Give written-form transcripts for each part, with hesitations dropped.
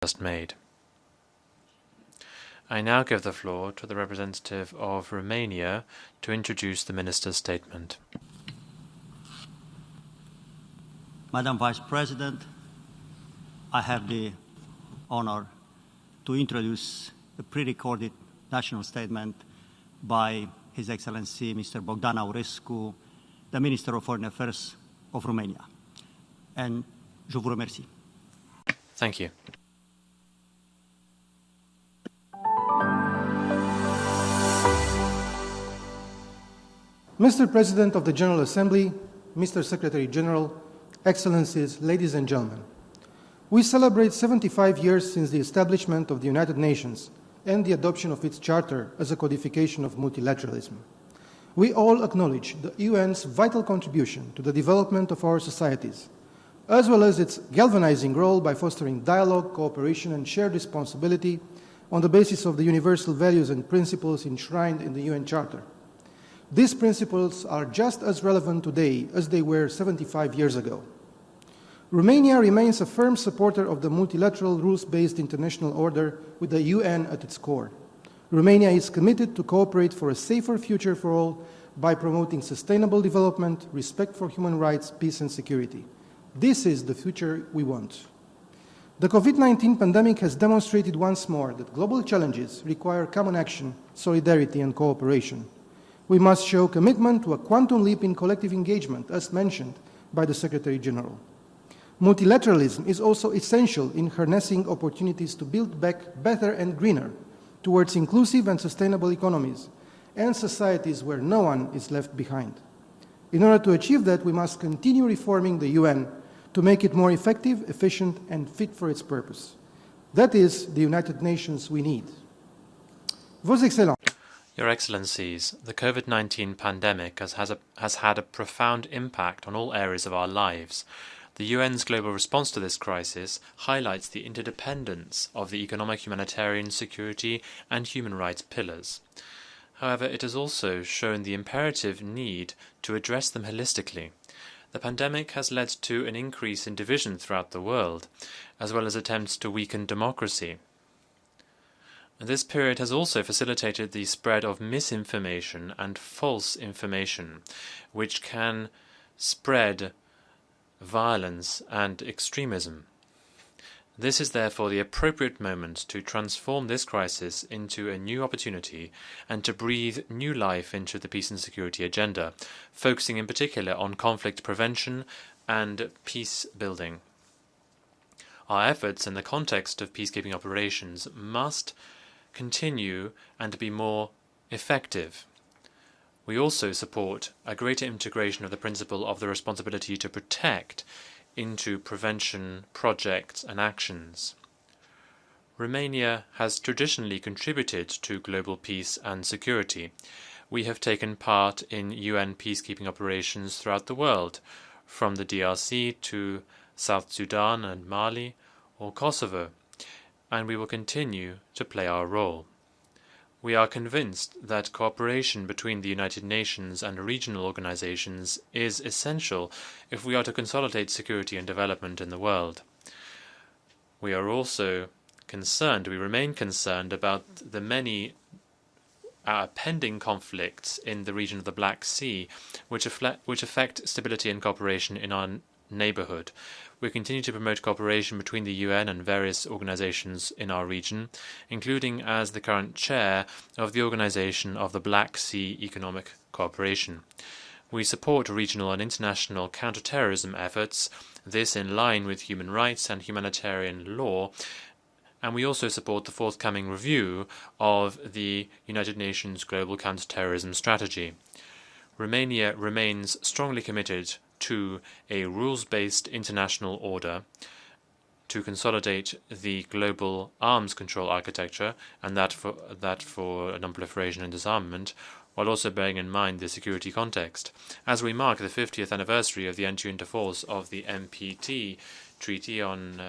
just made. I now give the floor to the representative of Romania to introduce the Minister's statement. Madam Vice President, I have the honor to introduce the pre-recorded national statement by His Excellency Mr. Bogdan Aurescu, the Minister of Foreign Affairs of Romania. And je vous remercie. Thank you. Mr. President of the General Assembly, Mr. Secretary General, Excellencies, ladies and gentlemen, we celebrate 75 years since the establishment of the United Nations and the adoption of its charter as a codification of multilateralism. We all acknowledge the UN's vital contribution to the development of our societies, as well as its galvanizing role by fostering dialogue, cooperation, and shared responsibility on the basis of the universal values and principles enshrined in the UN Charter. These principles are just as relevant today as they were 75 years ago. Romania remains a firm supporter of the multilateral rules-based international order with the UN at its core. Romania is committed to cooperate for a safer future for all by promoting sustainable development, respect for human rights, peace and security. This is the future we want. The COVID-19 pandemic has demonstrated once more that global challenges require common action, solidarity and cooperation. We must show commitment to a quantum leap in collective engagement, as mentioned by the Secretary General. Multilateralism is also essential in harnessing opportunities to build back better and greener towards inclusive and sustainable economies and societies where no one is left behind. In order to achieve that, we must continue reforming the UN to make it more effective, efficient, and fit for its purpose. That is the United Nations we need. Vos Excellences, Your Excellencies, the COVID-19 pandemic has had a profound impact on all areas of our lives. The UN's global response to this crisis highlights the interdependence of the economic, humanitarian, security, and human rights pillars. However, it has also shown the imperative need to address them holistically. The pandemic has led to an increase in division throughout the world, as well as attempts to weaken democracy. This period has also facilitated the spread of misinformation and false information, which can spread violence and extremism. This is therefore the appropriate moment to transform this crisis into a new opportunity and to breathe new life into the peace and security agenda, focusing in particular on conflict prevention and peace building. Our efforts in the context of peacekeeping operations must continue and be more effective. We also support a greater integration of the principle of the responsibility to protect into prevention projects and actions. Romania has traditionally contributed to global peace and security. We have taken part in UN peacekeeping operations throughout the world, from the DRC to South Sudan and Mali or Kosovo, and we will continue to play our role. We are convinced that cooperation between the United Nations and regional organizations is essential if we are to consolidate security and development in the world. We are also concerned, we remain concerned about the many pending conflicts in the region of the Black Sea, which affect stability and cooperation in our neighborhood. We continue to promote cooperation between the UN and various organizations in our region, including as the current chair of the Organization of the Black Sea Economic Cooperation. We support regional and international counterterrorism efforts, this in line with human rights and humanitarian law, and we also support the forthcoming review of the United Nations Global Counterterrorism Strategy. Romania remains strongly committed to a rules-based international order to consolidate the global arms control architecture, and that for non-proliferation and disarmament, while also bearing in mind the security context. As we mark the 50th anniversary of the entry into force of the NPT Treaty on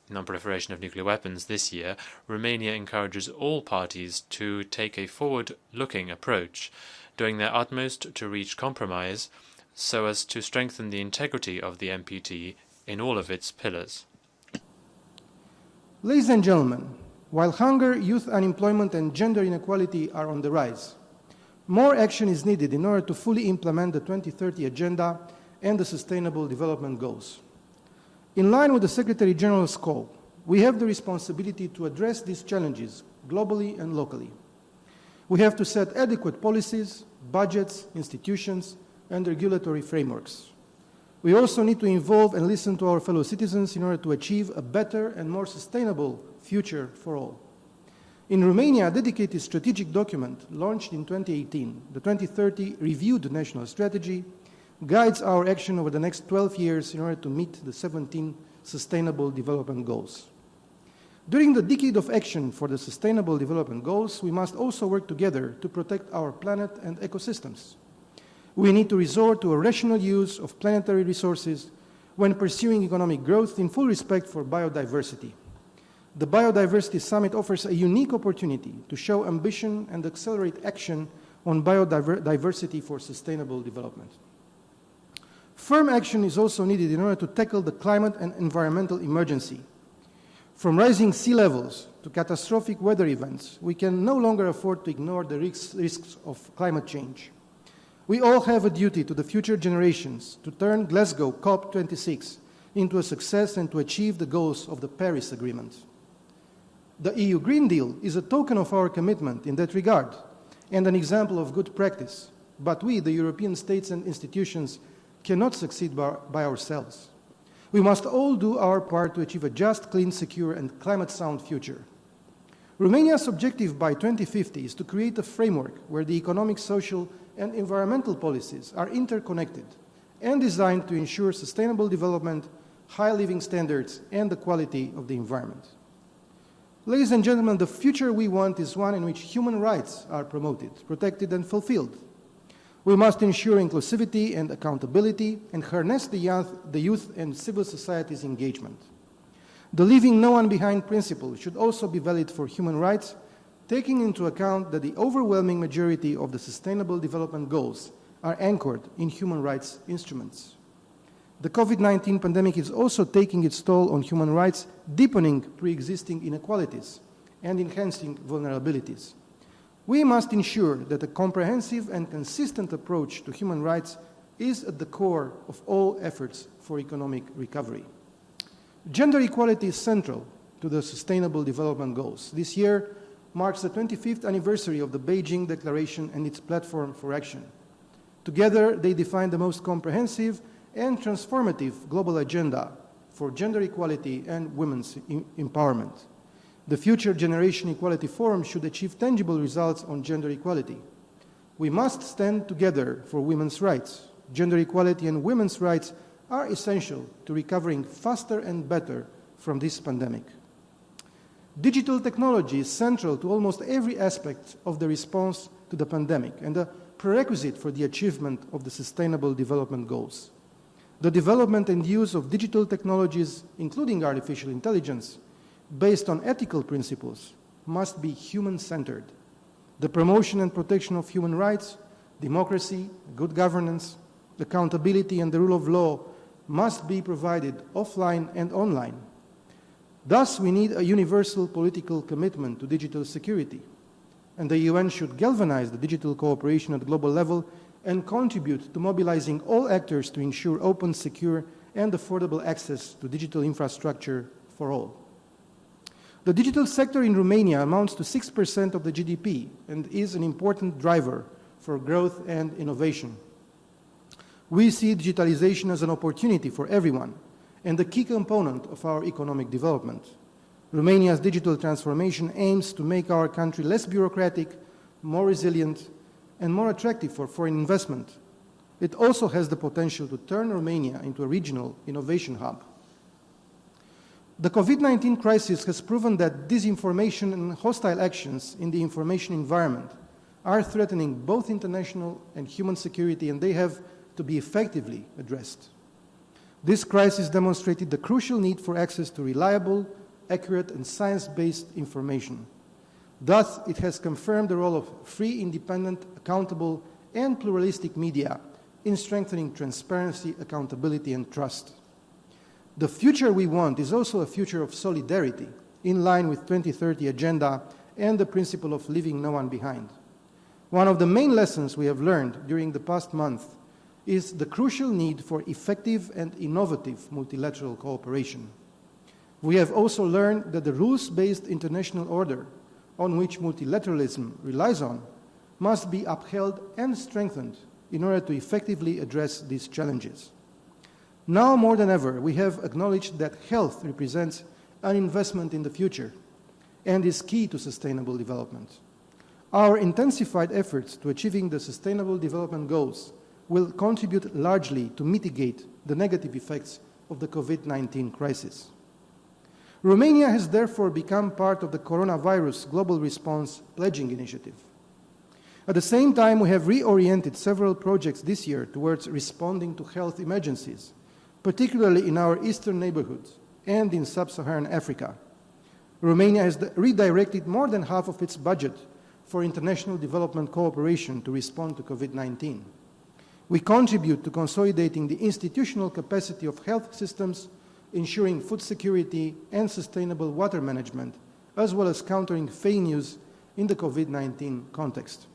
non-proliferation of nuclear weapons this year, Romania encourages all parties to take a forward-looking approach, doing their utmost to reach compromise so as to strengthen the integrity of the NPT in all of its pillars. Ladies and gentlemen, while hunger, youth unemployment, and gender inequality are on the rise, more action is needed in order to fully implement the 2030 Agenda and the Sustainable Development Goals. In line with the Secretary General's call, we have the responsibility to address these challenges globally and locally. We have to set adequate policies, budgets, institutions, and regulatory frameworks. We also need to involve and listen to our fellow citizens in order to achieve a better and more sustainable future for all. In Romania, a dedicated strategic document launched in 2018, the 2030 Reviewed National Strategy, guides our action over the next 12 years in order to meet the 17 Sustainable Development Goals. During the decade of action for the Sustainable Development Goals, we must also work together to protect our planet and ecosystems. We need to resort to a rational use of planetary resources when pursuing economic growth in full respect for biodiversity. The Biodiversity Summit offers a unique opportunity to show ambition and accelerate action on biodiversity for sustainable development. Firm action is also needed in order to tackle the climate and environmental emergency. From rising sea levels to catastrophic weather events, we can no longer afford to ignore the risks of climate change. We all have a duty to the future generations to turn Glasgow COP26 into a success and to achieve the goals of the Paris Agreement. The EU Green Deal is a token of our commitment in that regard and an example of good practice, but we, the European states and institutions, cannot succeed by ourselves. We must all do our part to achieve a just, clean, secure, and climate-sound future. Romania's objective by 2050 is to create a framework where the economic, social, and environmental policies are interconnected and designed to ensure sustainable development, high living standards, and the quality of the environment. Ladies and gentlemen, the future we want is one in which human rights are promoted, protected, and fulfilled. We must ensure inclusivity and accountability and harness the youth and civil society's engagement. The leaving no one behind principle should also be valid for human rights, taking into account that the overwhelming majority of the Sustainable Development Goals are anchored in human rights instruments. The COVID-19 pandemic is also taking its toll on human rights, deepening pre-existing inequalities and enhancing vulnerabilities. We must ensure that a comprehensive and consistent approach to human rights is at the core of all efforts for economic recovery. Gender equality is central to the Sustainable Development Goals. This year marks the 25th anniversary of the Beijing Declaration and its platform for action. Together, they define the most comprehensive and transformative global agenda for gender equality and women's empowerment. The Future Generation Equality Forum should achieve tangible results on gender equality. We must stand together for women's rights. Gender equality and women's rights are essential to recovering faster and better from this pandemic. Digital technology is central to almost every aspect of the response to the pandemic and a prerequisite for the achievement of the Sustainable Development Goals. The development and use of digital technologies, including artificial intelligence, based on ethical principles, must be human-centered. The promotion and protection of human rights, democracy, good governance, accountability, and the rule of law must be provided offline and online. Thus, we need a universal political commitment to digital security, and the UN should galvanize the digital cooperation at global level and contribute to mobilizing all actors to ensure open, secure, and affordable access to digital infrastructure for all. The digital sector in Romania amounts to 6% of the GDP and is an important driver for growth and innovation. We see digitalization as an opportunity for everyone and a key component of our economic development. Romania's digital transformation aims to make our country less bureaucratic, more resilient, and more attractive for foreign investment. It also has the potential to turn Romania into a regional innovation hub. The COVID-19 crisis has proven that disinformation and hostile actions in the information environment are threatening both international and human security, and they have to be effectively addressed. This crisis demonstrated the crucial need for access to reliable, accurate, and science-based information. Thus, it has confirmed the role of free, independent, accountable, and pluralistic media in strengthening transparency, accountability, and trust. The future we want is also a future of solidarity, in line with 2030 agenda and the principle of leaving no one behind. One of the main lessons we have learned during the past month is the crucial need for effective and innovative multilateral cooperation. We have also learned that the rules-based international order on which multilateralism relies on must be upheld and strengthened in order to effectively address these challenges. Now more than ever, we have acknowledged that health represents an investment in the future and is key to sustainable development. Our intensified efforts to achieving the Sustainable Development Goals will contribute largely to mitigate the negative effects of the COVID-19 crisis. Romania has therefore become part of the coronavirus global response pledging initiative. At the same time, we have reoriented several projects this year towards responding to health emergencies, particularly in our eastern neighborhoods and in sub-Saharan Africa. Romania has redirected more than half of its budget for international development cooperation to respond to COVID-19. We contribute to consolidating the institutional capacity of health systems, ensuring food security and sustainable water management, as well as countering fake news in the COVID-19 context.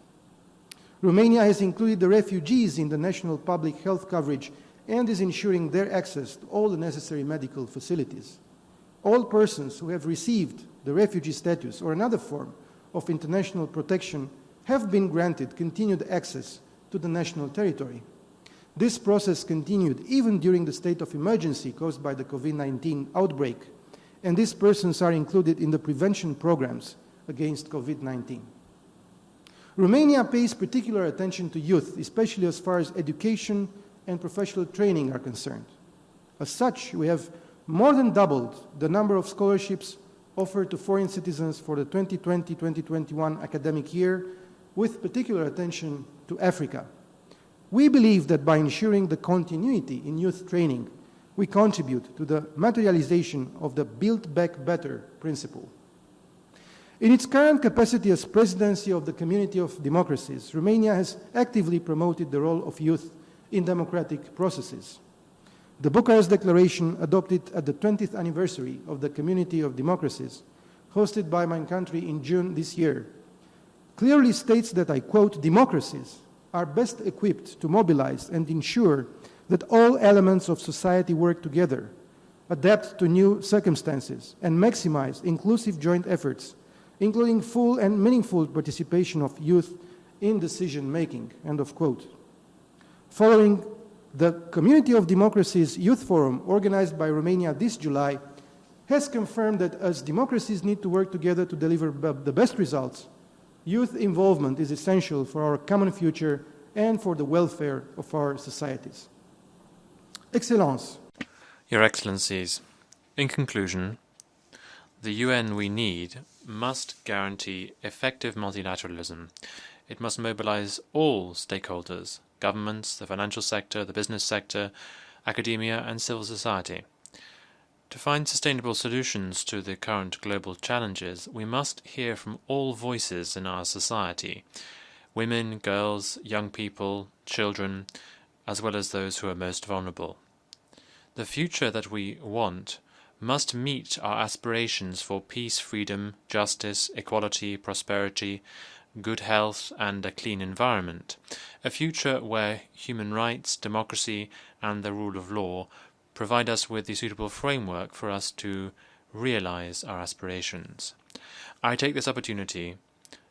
Romania has included the refugees in the national public health coverage and is ensuring their access to all the necessary medical facilities. All persons who have received the refugee status or another form of international protection have been granted continued access to the national territory. This process continued even during the state of emergency caused by the COVID-19 outbreak, and these persons are included in the prevention programs against COVID-19. Romania pays particular attention to youth, especially as far as education and professional training are concerned. As such, we have more than doubled the number of scholarships offered to foreign citizens for the 2020-2021 academic year, with particular attention to Africa. We believe that by ensuring the continuity in youth training, we contribute to the materialization of the Build Back Better principle. In its current capacity as presidency of the Community of Democracies, Romania has actively promoted the role of youth in democratic processes. The Bucharest Declaration, adopted at the 20th anniversary of the Community of Democracies, hosted by my country in June this year, clearly states that, I quote, "Democracies are best equipped to mobilize and ensure that all elements of society work together, adapt to new circumstances, and maximize inclusive joint efforts, including full and meaningful participation of youth in decision-making," end of quote. Following the Community of Democracies Youth Forum, organized by Romania this July, has confirmed that as democracies need to work together to deliver the best results, youth involvement is essential for our common future and for the welfare of our societies. Excellence. Your Excellencies, in conclusion, the UN we need must guarantee effective multilateralism. It must mobilize all stakeholders, governments, the financial sector, the business sector, academia, and civil society. To find sustainable solutions to the current global challenges, we must hear from all voices in our society: women, girls, young people, children, as well as those who are most vulnerable. The future that we want must meet our aspirations for peace, freedom, justice, equality, prosperity, good health, and a clean environment. A future where human rights, democracy, and the rule of law provide us with the suitable framework for us to realize our aspirations. I take this opportunity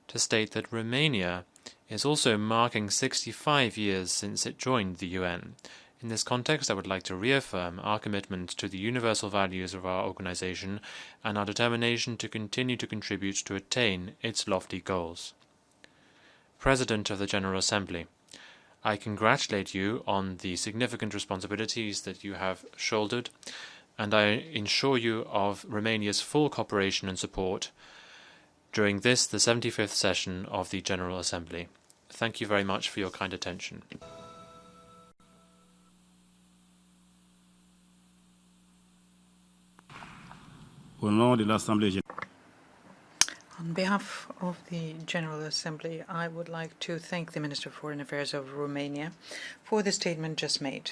to state that Romania is also marking 65 years since it joined the UN. In this context, I would like to reaffirm our commitment to the universal values of our organization and our determination to continue to contribute to attain its lofty goals. President of the General Assembly, I congratulate you on the significant responsibilities that you have shouldered, and I assure you of Romania's full cooperation and support during this, the 75th session of the General Assembly. Thank you very much for your kind attention. On behalf of the General Assembly, I would like to thank the Minister of Foreign Affairs of Romania for the statement just made.